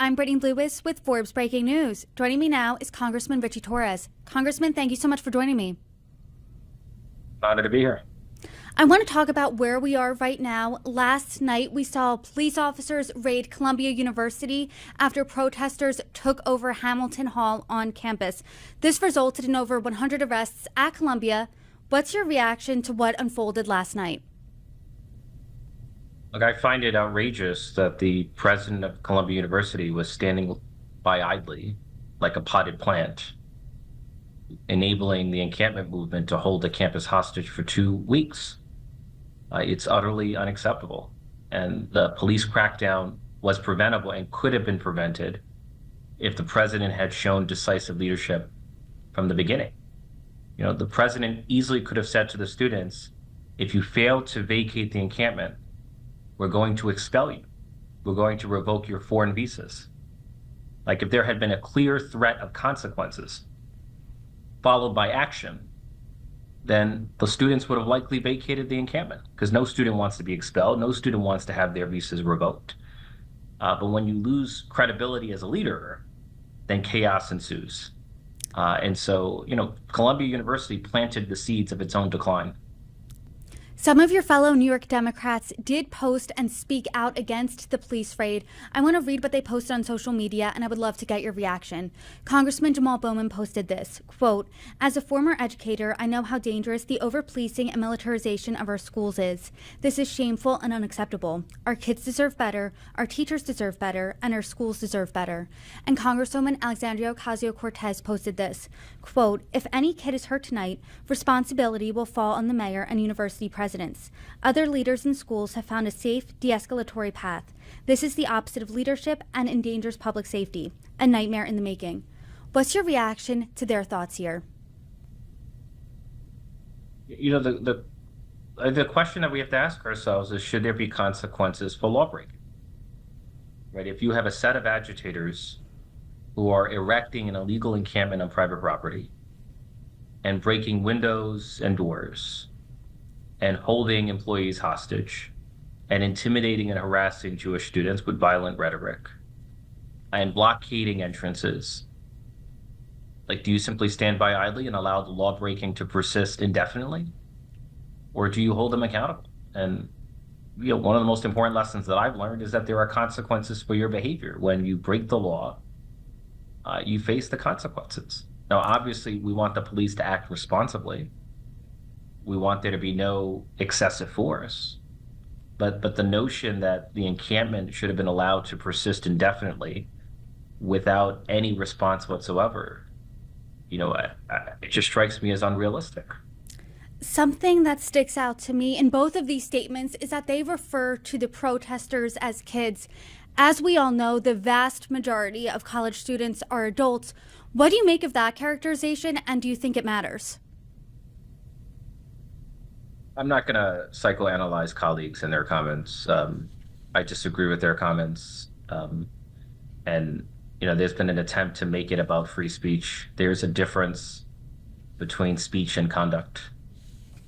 I'm Brittany Lewis with Forbes Breaking News. Joining me now is Congressman Richie Torres. Congressman, thank you so much for joining me. Honored to be here. I want to talk about where we are right now. Last night, we saw police officers raid Columbia University after protesters took over Hamilton Hall on campus. This resulted in over 100 arrests at Columbia. What's your reaction to what unfolded last night? Look, I find it outrageous that the president of Columbia University was standing by idly like a potted plant, enabling the encampment movement to hold the campus hostage for 2 weeks. It's utterly unacceptable. And the police crackdown was preventable and could have been prevented if the president had shown decisive leadership from the beginning. You know, the president easily could have said to the students, if you fail to vacate the encampment, we're going to expel you. We're going to revoke your foreign visas. Like, if there had been a clear threat of consequences followed by action, then the students would have likely vacated the encampment, because no student wants to be expelled. No student wants to have their visas revoked. But when you lose credibility as a leader, then chaos ensues. And so, you know, Columbia University planted the seeds of its own decline. Some of your fellow New York Democrats did post and speak out against the police raid. I want to read what they posted on social media, and I would love to get your reaction. Congressman Jamaal Bowman posted this, quote, "As a former educator, I know how dangerous the over-policing and militarization of our schools is. This is shameful and unacceptable. Our kids deserve better, our teachers deserve better, and our schools deserve better." And Congresswoman Alexandria Ocasio-Cortez posted this, quote, "If any kid is hurt tonight, responsibility will fall on the mayor and university president. Other leaders in schools have found a safe, de-escalatory path. This is the opposite of leadership and endangers public safety. A nightmare in the making." What's your reaction to their thoughts here? You know, the question that we have to ask ourselves is, should there be consequences for lawbreaking? Right? If you have a set of agitators who are erecting an illegal encampment on private property and breaking windows and doors and holding employees hostage and intimidating and harassing Jewish students with violent rhetoric and blockading entrances, like, do you simply stand by idly and allow the law breaking to persist indefinitely? Or do you hold them accountable? And, you know, one of the most important lessons that I've learned is that there are consequences for your behavior. When you break the law, you face the consequences. Now, obviously, we want the police to act responsibly. We want there to be no excessive force, but the notion that the encampment should have been allowed to persist indefinitely without any response whatsoever, you know, it just strikes me as unrealistic. Something that sticks out to me in both of these statements is that they refer to the protesters as kids. As we all know, the vast majority of college students are adults. What do you make of that characterization, and do you think it matters? I'm not going to psychoanalyze colleagues and their comments. I disagree with their comments. And, you know, there's been an attempt to make it about free speech. There's a difference between speech and conduct.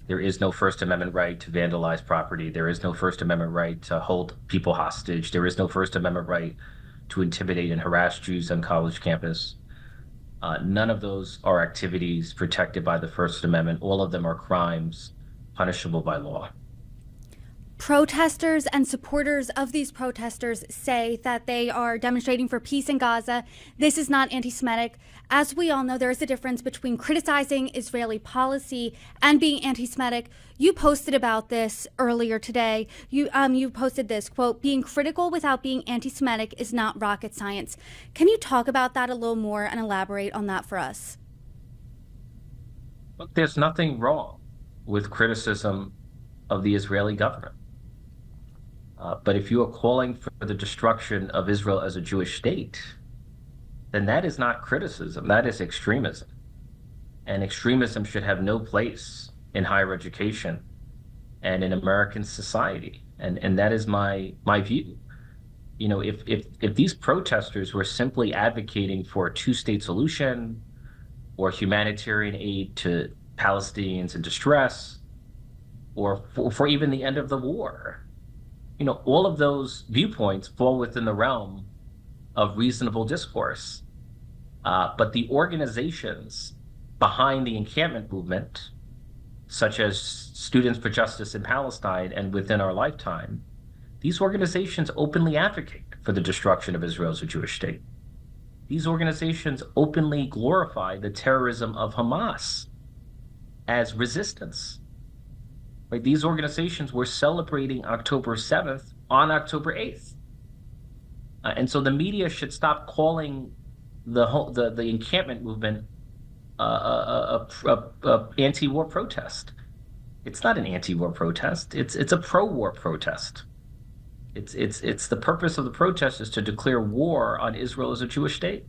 There is no First Amendment right to vandalize property. There is no First Amendment right to hold people hostage. There is no First Amendment right to intimidate and harass Jews on college campus. None of those are activities protected by the First Amendment. All of them are crimes punishable by law. Protesters and supporters of these protesters say that they are demonstrating for peace in Gaza. This is not anti-Semitic. As we all know, there is a difference between criticizing Israeli policy and being anti-Semitic. You posted about this earlier today. You posted this, quote, "Being critical without being anti-Semitic is not rocket science." Can you talk about that a little more and elaborate on that for us? Look, there's nothing wrong with criticism of the Israeli government. But if you are calling for the destruction of Israel as a Jewish state, then that is not criticism, that is extremism. And extremism should have no place in higher education and in American society. And that is my view. You know, if these protesters were simply advocating for a two-state solution or humanitarian aid to Palestinians in distress, or for even the end of the war, you know, all of those viewpoints fall within the realm of reasonable discourse. But the organizations behind the encampment movement, such as Students for Justice in Palestine and Within Our Lifetime, these organizations openly advocate for the destruction of Israel as a Jewish state. These organizations openly glorify the terrorism of Hamas as resistance. Right? These organizations were celebrating October 7th on October 8th. And so the media should stop calling the encampment movement a anti-war protest. It's not an anti-war protest. It's a pro-war protest. It's the purpose of the protest is to declare war on Israel as a Jewish state.